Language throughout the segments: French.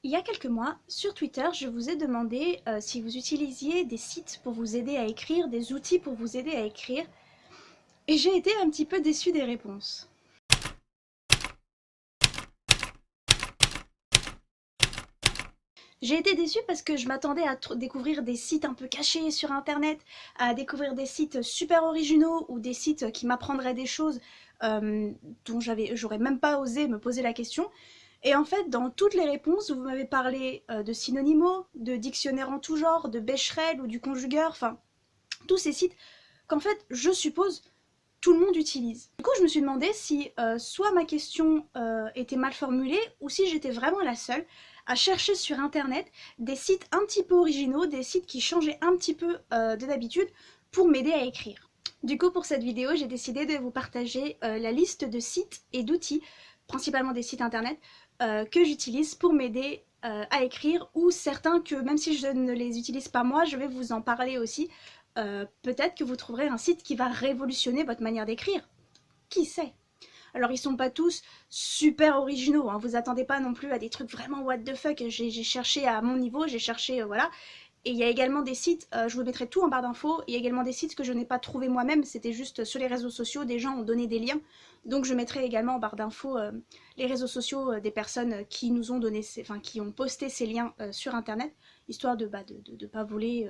Il y a quelques mois, sur Twitter, je vous ai demandé si vous utilisiez des sites pour vous aider à écrire, des outils pour vous aider à écrire, et j'ai été un petit peu déçue des réponses. J'ai été déçue parce que je m'attendais à découvrir des sites un peu cachés sur internet, à découvrir des sites super originaux ou des sites qui m'apprendraient des choses dont j'aurais même pas osé me poser la question. Et en fait, dans toutes les réponses, vous m'avez parlé de synonymaux, de dictionnaires en tout genre, de Becherel ou du conjugueur, enfin, tous ces sites qu'en fait, je suppose, tout le monde utilise. Du coup, je me suis demandé si soit ma question était mal formulée ou si j'étais vraiment la seule à chercher sur internet des sites un petit peu originaux, des sites qui changeaient un petit peu de d'habitude pour m'aider à écrire. Du coup, pour cette vidéo, j'ai décidé de vous partager la liste de sites et d'outils, principalement des sites internet, que j'utilise pour m'aider à écrire, ou certains que même si je ne les utilise pas moi, je vais vous en parler aussi. Peut-être que vous trouverez un site qui va révolutionner votre manière d'écrire. Qui sait? Alors ils sont pas tous super originaux, hein. Vous attendez pas non plus à des trucs vraiment what the fuck. J'ai cherché à mon niveau, j'ai cherché voilà. Et il y a également des sites, je vous mettrai tout en barre d'infos, il y a également des sites que je n'ai pas trouvé moi-même, c'était juste sur les réseaux sociaux, des gens ont donné des liens. Donc je mettrai également en barre d'infos les réseaux sociaux des personnes qui nous ont donné, qui ont posté ces liens sur internet, histoire de pas voler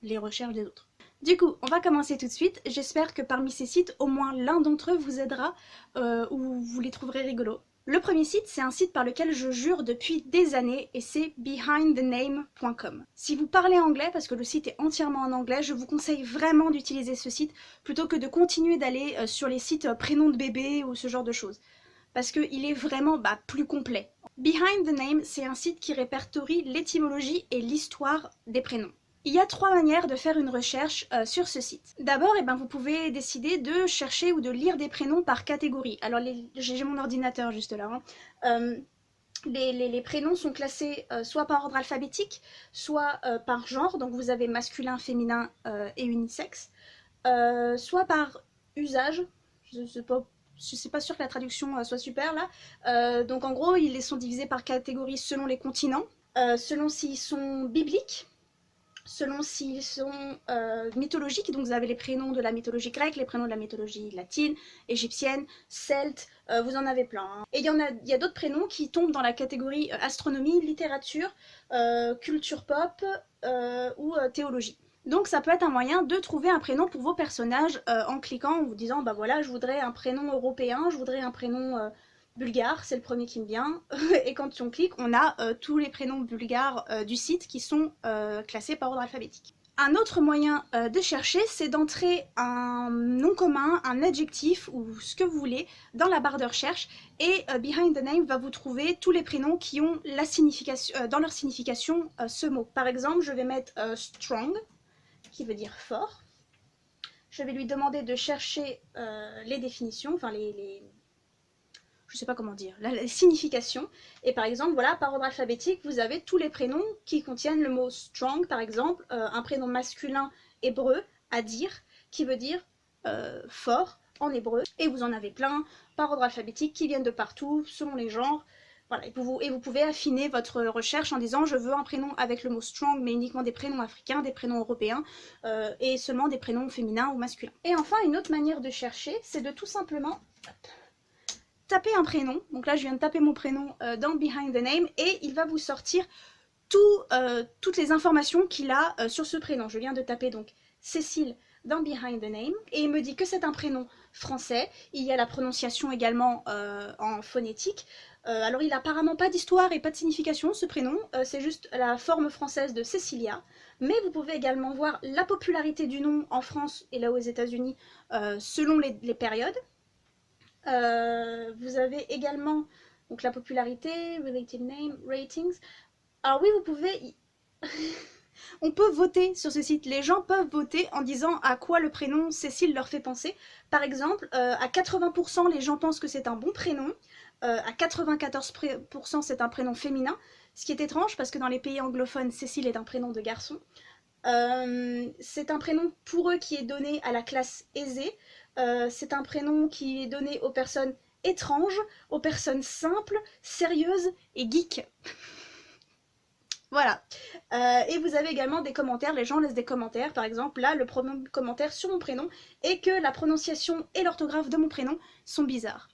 les recherches des autres. Du coup, on va commencer tout de suite. J'espère que parmi ces sites, au moins l'un d'entre eux vous aidera ou vous les trouverez rigolos. Le premier site, c'est un site par lequel je jure depuis des années et c'est behindthename.com. Si vous parlez anglais, parce que le site est entièrement en anglais, je vous conseille vraiment d'utiliser ce site plutôt que de continuer d'aller sur les sites prénoms de bébé ou ce genre de choses. Parce qu'il est vraiment plus complet. Behind the Name, c'est un site qui répertorie l'étymologie et l'histoire des prénoms. Il y a 3 manières de faire une recherche sur ce site. D'abord, vous pouvez décider de chercher ou de lire des prénoms par catégorie. Alors, j'ai mon ordinateur juste là. Les prénoms sont classés soit par ordre alphabétique, soit par genre, donc vous avez masculin, féminin et unisexe, soit par usage, je suis pas sûre que la traduction soit super là. Donc en gros, ils sont divisés par catégorie selon les continents, selon s'ils sont bibliques, selon s'ils sont mythologiques, donc vous avez les prénoms de la mythologie grecque, les prénoms de la mythologie latine, égyptienne, celte, vous en avez plein. Hein. Et il y a d'autres prénoms qui tombent dans la catégorie astronomie, littérature, culture pop ou théologie. Donc ça peut être un moyen de trouver un prénom pour vos personnages en cliquant, en vous disant bah voilà, je voudrais un prénom européen, je voudrais un prénom bulgare, c'est le premier qui me vient. Et quand on clique, on a tous les prénoms bulgares du site qui sont classés par ordre alphabétique. Un autre moyen de chercher, c'est d'entrer un nom commun, un adjectif ou ce que vous voulez dans la barre de recherche et Behind the Name va vous trouver tous les prénoms qui ont la signification, dans leur signification ce mot. Par exemple, je vais mettre strong, qui veut dire fort. Je vais lui demander de chercher les définitions, enfin je sais pas comment dire, la signification. Et par exemple, voilà, par ordre alphabétique, vous avez tous les prénoms qui contiennent le mot strong, par exemple, un prénom masculin hébreu, Adir, qui veut dire fort en hébreu. Et vous en avez plein par ordre alphabétique qui viennent de partout, selon les genres. Voilà, et vous pouvez affiner votre recherche en disant je veux un prénom avec le mot strong, mais uniquement des prénoms africains, des prénoms européens, et seulement des prénoms féminins ou masculins. Et enfin, une autre manière de chercher, c'est de tout simplement taper un prénom. Donc là, je viens de taper mon prénom dans Behind the Name et il va vous sortir toutes les informations qu'il a sur ce prénom. Je viens de taper donc Cécile dans Behind the Name et il me dit que c'est un prénom français. Il y a la prononciation également en phonétique. Alors il n'a apparemment pas d'histoire et pas de signification ce prénom, c'est juste la forme française de Cécilia. Mais vous pouvez également voir la popularité du nom en France et là aux États-Unis selon les périodes. Vous avez également donc la popularité, related name, ratings. Alors oui, vous pouvez... On peut voter sur ce site. Les gens peuvent voter en disant à quoi le prénom Cécile leur fait penser. Par exemple, à 80% les gens pensent que c'est un bon prénom. À 94% c'est un prénom féminin. Ce qui est étrange parce que dans les pays anglophones, Cécile est un prénom de garçon. C'est un prénom pour eux qui est donné à la classe aisée. C'est un prénom qui est donné aux personnes étranges, aux personnes simples, sérieuses et geeks. Voilà. Et vous avez également des commentaires, les gens laissent des commentaires. Par exemple, là, le premier commentaire sur mon prénom est que la prononciation et l'orthographe de mon prénom sont bizarres.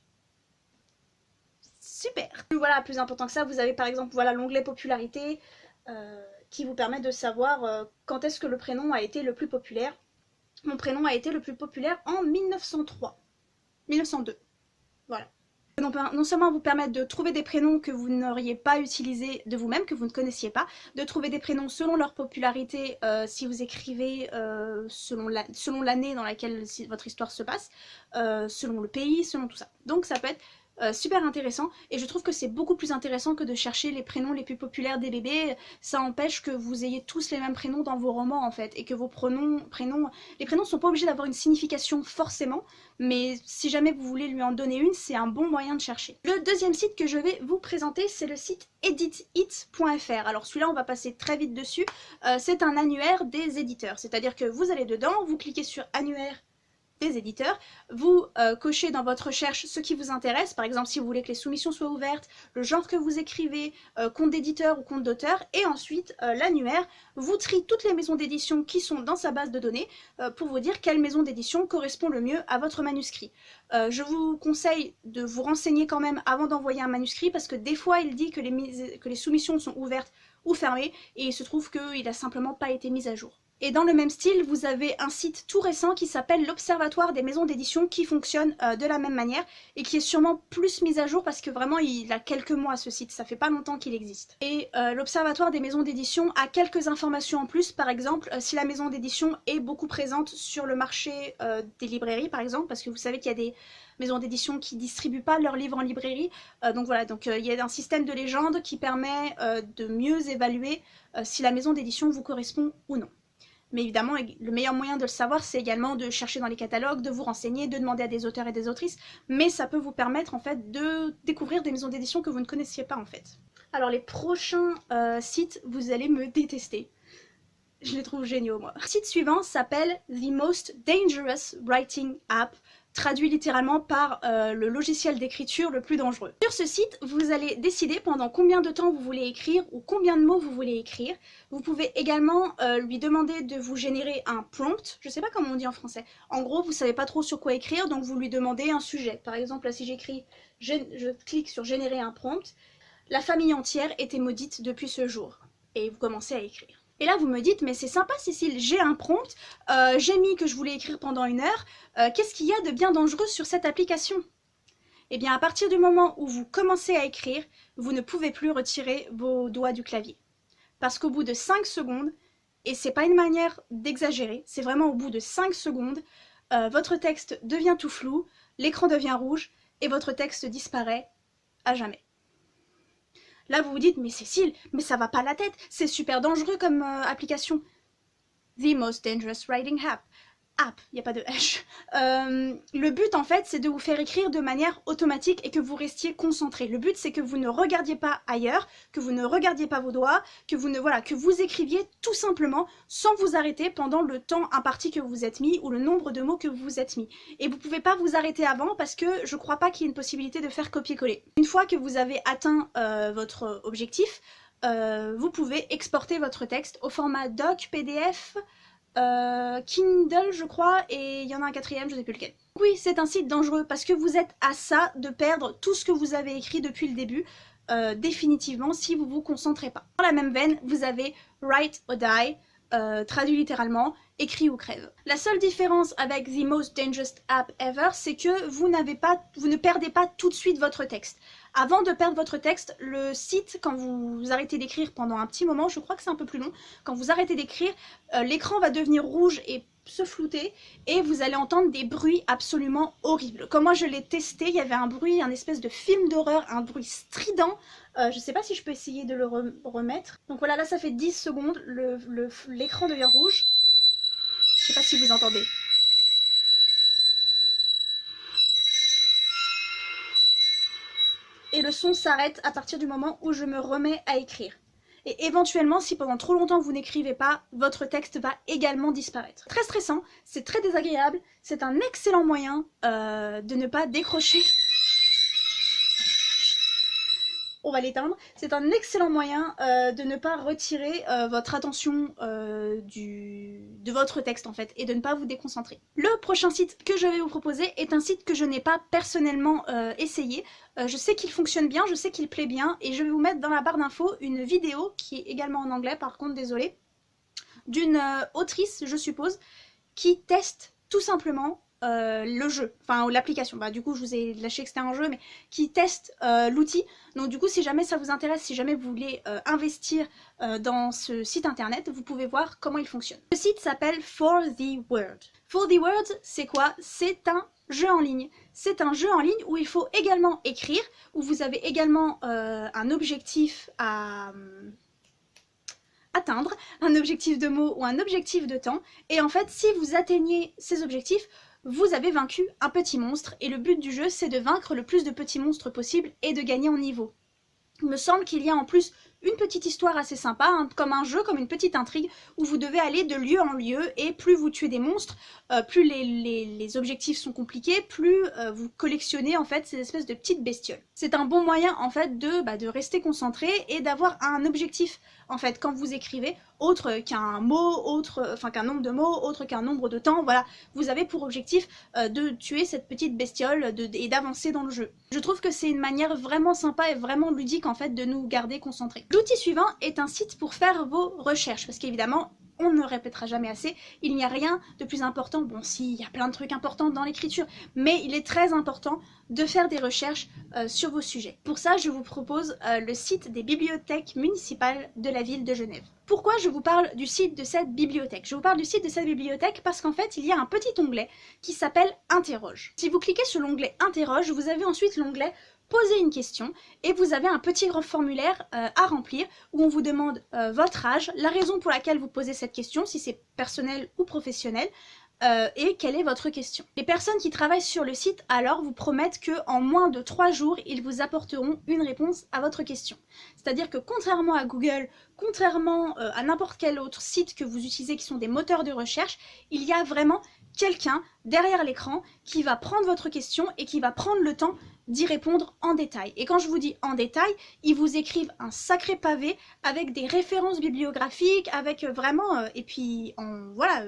Super. Voilà, plus important que ça, vous avez par exemple voilà, l'onglet popularité qui vous permet de savoir quand est-ce que le prénom a été le plus populaire. Mon prénom a été le plus populaire en 1903. 1902. Voilà. Non seulement vous permettre de trouver des prénoms que vous n'auriez pas utilisés de vous-même, que vous ne connaissiez pas, de trouver des prénoms selon leur popularité si vous écrivez selon l'année dans laquelle votre histoire se passe, selon le pays, selon tout ça. Donc ça peut être super intéressant, et je trouve que c'est beaucoup plus intéressant que de chercher les prénoms les plus populaires des bébés. Ça empêche que vous ayez tous les mêmes prénoms dans vos romans en fait, et que vos les prénoms sont pas obligés d'avoir une signification forcément, mais si jamais vous voulez lui en donner une, c'est un bon moyen de chercher. Le deuxième site que je vais vous présenter, c'est le site editit.fr. Alors celui-là, on va passer très vite dessus. C'est un annuaire des éditeurs, c'est-à-dire que vous allez dedans, vous cliquez sur annuaire des éditeurs, vous cochez dans votre recherche ce qui vous intéresse, par exemple si vous voulez que les soumissions soient ouvertes, le genre que vous écrivez, compte d'éditeur ou compte d'auteur, et ensuite l'annuaire vous trie toutes les maisons d'édition qui sont dans sa base de données pour vous dire quelle maison d'édition correspond le mieux à votre manuscrit. Je vous conseille de vous renseigner quand même avant d'envoyer un manuscrit, parce que des fois il dit que les soumissions sont ouvertes ou fermées, et il se trouve qu'il n'a simplement pas été mis à jour. Et dans le même style, vous avez un site tout récent qui s'appelle l'Observatoire des maisons d'édition, qui fonctionne de la même manière et qui est sûrement plus mis à jour parce que vraiment il a quelques mois ce site, ça fait pas longtemps qu'il existe. Et l'Observatoire des maisons d'édition a quelques informations en plus, par exemple si la maison d'édition est beaucoup présente sur le marché des librairies par exemple, parce que vous savez qu'il y a des maisons d'édition qui distribuent pas leurs livres en librairie, donc voilà, donc il y a un système de légende qui permet de mieux évaluer si la maison d'édition vous correspond ou non. Mais évidemment, le meilleur moyen de le savoir, c'est également de chercher dans les catalogues, de vous renseigner, de demander à des auteurs et des autrices, mais ça peut vous permettre en fait de découvrir des maisons d'édition que vous ne connaissiez pas en fait. Alors les prochains sites, vous allez me détester. Je les trouve géniaux moi. Le site suivant s'appelle The Most Dangerous Writing App, traduit littéralement par le logiciel d'écriture le plus dangereux. Sur ce site, vous allez décider pendant combien de temps vous voulez écrire ou combien de mots vous voulez écrire. Vous pouvez également lui demander de vous générer un prompt, je sais pas comment on dit en français. En gros, vous savez pas trop sur quoi écrire, donc vous lui demandez un sujet. Par exemple, là si j'écris, je clique sur générer un prompt, la famille entière était maudite depuis ce jour. Et vous commencez à écrire. Et là vous me dites, mais c'est sympa Cécile, j'ai un prompt, j'ai mis que je voulais écrire pendant 1 heure, qu'est-ce qu'il y a de bien dangereux sur cette application? Eh bien à partir du moment où vous commencez à écrire, vous ne pouvez plus retirer vos doigts du clavier. Parce qu'au bout de 5 secondes, et c'est pas une manière d'exagérer, c'est vraiment au bout de 5 secondes, votre texte devient tout flou, l'écran devient rouge, et votre texte disparaît à jamais. Là, vous vous dites, mais Cécile, mais ça va pas la tête, c'est super dangereux comme application. The Most Dangerous Writing App. App, il n'y a pas de H. Le but, en fait, c'est de vous faire écrire de manière automatique et que vous restiez concentré. Le but, c'est que vous ne regardiez pas ailleurs, que vous ne regardiez pas vos doigts, que vous écriviez tout simplement sans vous arrêter pendant le temps imparti que vous êtes mis ou le nombre de mots que vous vous êtes mis. Et vous ne pouvez pas vous arrêter avant parce que je ne crois pas qu'il y ait une possibilité de faire copier-coller. Une fois que vous avez atteint votre objectif, vous pouvez exporter votre texte au format doc, PDF, Kindle je crois, et il y en a un quatrième, je ne sais plus lequel. Oui, c'est un site dangereux parce que vous êtes à ça de perdre tout ce que vous avez écrit depuis le début, définitivement, si vous vous concentrez pas. Dans la même veine, vous avez Write or Die, traduit littéralement, écrit ou crève. La seule différence avec The Most Dangerous App Ever, c'est que vous ne perdez pas tout de suite votre texte. Avant de perdre votre texte, le site, quand vous arrêtez d'écrire pendant un petit moment, je crois que c'est un peu plus long, quand vous arrêtez d'écrire, l'écran va devenir rouge et se flouter, et vous allez entendre des bruits absolument horribles. Comme moi je l'ai testé, il y avait un bruit, un espèce de film d'horreur, un bruit strident. Je sais pas si je peux essayer de le remettre. Donc voilà, là ça fait 10 secondes, l'écran devient rouge. Je sais pas si vous entendez. Et le son s'arrête à partir du moment où je me remets à écrire. Et éventuellement, si pendant trop longtemps vous n'écrivez pas, votre texte va également disparaître. Très stressant, c'est très désagréable, c'est un excellent moyen de ne pas décrocher. on va l'éteindre. C'est un excellent moyen de ne pas retirer votre attention de votre texte en fait, et de ne pas vous déconcentrer. Le prochain site que je vais vous proposer est un site que je n'ai pas personnellement essayé. Je sais qu'il fonctionne bien, je sais qu'il plaît bien, et je vais vous mettre dans la barre d'infos une vidéo, qui est également en anglais par contre, désolée, d'une autrice, je suppose, qui teste tout simplement le jeu, enfin l'application. Bah, du coup, je vous ai lâché que c'était un jeu, mais qui teste l'outil. Donc du coup, si jamais ça vous intéresse, si jamais vous voulez investir dans ce site internet, vous pouvez voir comment il fonctionne. Le site s'appelle For the World. For the World, c'est quoi? C'est un jeu en ligne. C'est un jeu en ligne où il faut également écrire, où vous avez également un objectif à atteindre, un objectif de mots ou un objectif de temps, et en fait si vous atteignez ces objectifs, vous avez vaincu un petit monstre, et le but du jeu c'est de vaincre le plus de petits monstres possible et de gagner en niveau. Il me semble qu'il y a en plus une petite histoire assez sympa, hein, comme un jeu, comme une petite intrigue, où vous devez aller de lieu en lieu, et plus vous tuez des monstres, plus les objectifs sont compliqués, plus vous collectionnez en fait ces espèces de petites bestioles. C'est un bon moyen en fait de rester concentré et d'avoir un objectif en fait quand vous écrivez, autre qu'un mot, enfin qu'un nombre de mots, autre qu'un nombre de temps, voilà, vous avez pour objectif de tuer cette petite bestiole et d'avancer dans le jeu. Je trouve que c'est une manière vraiment sympa et vraiment ludique en fait de nous garder concentrés. L'outil suivant est un site pour faire vos recherches, parce qu'évidemment, on ne répétera jamais assez, il n'y a rien de plus important, bon si, il y a plein de trucs importants dans l'écriture, mais il est très important de faire des recherches sur vos sujets. Pour ça, je vous propose le site des bibliothèques municipales de la ville de Genève. Pourquoi je vous parle du site de cette bibliothèque? Je vous parle du site de cette bibliothèque parce qu'en fait, il y a un petit onglet qui s'appelle Interroge. Si vous cliquez sur l'onglet Interroge, vous avez ensuite l'onglet Poser une question, et vous avez un petit formulaire à remplir où on vous demande votre âge, la raison pour laquelle vous posez cette question, si c'est personnel ou professionnel, et quelle est votre question. Les personnes qui travaillent sur le site alors vous promettent qu'en moins de 3 jours, ils vous apporteront une réponse à votre question. C'est-à-dire que contrairement à Google, contrairement à n'importe quel autre site que vous utilisez qui sont des moteurs de recherche, il y a vraiment quelqu'un derrière l'écran qui va prendre votre question et qui va prendre le temps d'y répondre en détail. Et quand je vous dis en détail, ils vous écrivent un sacré pavé avec des références bibliographiques, avec vraiment... et puis, voilà,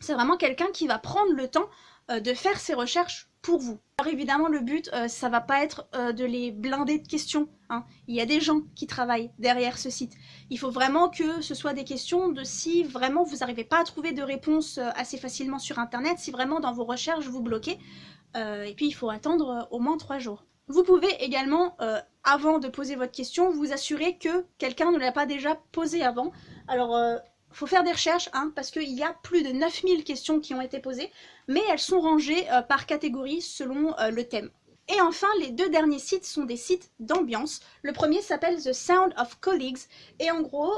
c'est vraiment quelqu'un qui va prendre le temps de faire ses recherches pour vous. Alors évidemment, le but, ça va pas être de les blinder de questions, hein. Il y a des gens qui travaillent derrière ce site. Il faut vraiment que ce soit des questions de si vraiment vous n'arrivez pas à trouver de réponse assez facilement sur internet, si vraiment dans vos recherches vous bloquez, et puis il faut attendre au moins 3 jours. Vous pouvez également, avant de poser votre question, vous assurer que quelqu'un ne l'a pas déjà posée avant. Alors, faut faire des recherches, hein, parce qu'il y a plus de 9000 questions qui ont été posées, mais elles sont rangées par catégorie selon le thème. Et enfin, les 2 derniers sites sont des sites d'ambiance. Le premier s'appelle The Sound of Colleagues, et en gros,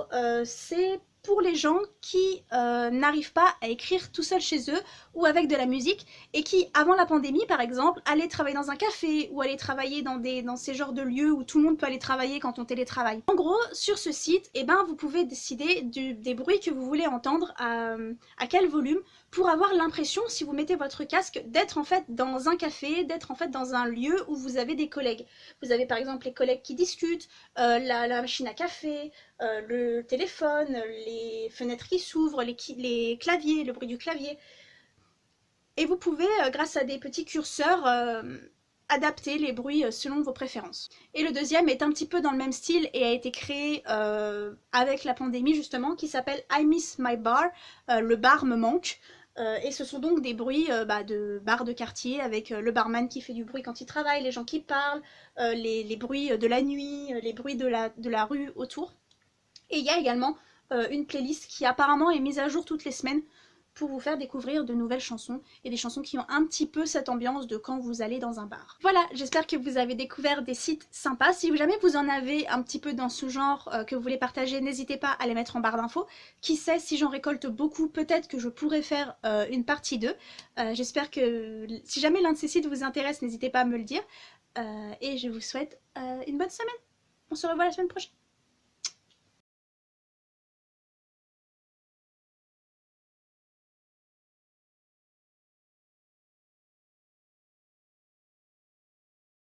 c'est pour les gens qui n'arrivent pas à écrire tout seuls chez eux ou avec de la musique, et qui, avant la pandémie par exemple, allaient travailler dans un café ou allaient travailler dans ces genres de lieux où tout le monde peut aller travailler quand on télétravaille. En gros, sur ce site, eh ben, vous pouvez décider des bruits que vous voulez entendre, à quel volume, pour avoir l'impression, si vous mettez votre casque, d'être en fait dans un café, d'être en fait dans un lieu où vous avez des collègues. Vous avez par exemple les collègues qui discutent, la machine à café, le téléphone, les fenêtres qui s'ouvrent, les claviers, le bruit du clavier. Et vous pouvez, grâce à des petits curseurs, adapter les bruits selon vos préférences. Et le deuxième est un petit peu dans le même style et a été créé avec la pandémie justement, qui s'appelle I Miss My Bar, le bar me manque. Et ce sont donc des bruits de bar de quartier, avec le barman qui fait du bruit quand il travaille, les gens qui parlent, les bruits de la nuit, les bruits de la rue autour. Et il y a également une playlist qui apparemment est mise à jour toutes les semaines pour vous faire découvrir de nouvelles chansons, et des chansons qui ont un petit peu cette ambiance de quand vous allez dans un bar. Voilà, j'espère que vous avez découvert des sites sympas. Si jamais vous en avez un petit peu dans ce genre que vous voulez partager, n'hésitez pas à les mettre en barre d'infos. Qui sait, si j'en récolte beaucoup, peut-être que je pourrais faire une partie 2. J'espère que si jamais l'un de ces sites vous intéresse, n'hésitez pas à me le dire. Et je vous souhaite une bonne semaine. On se revoit la semaine prochaine.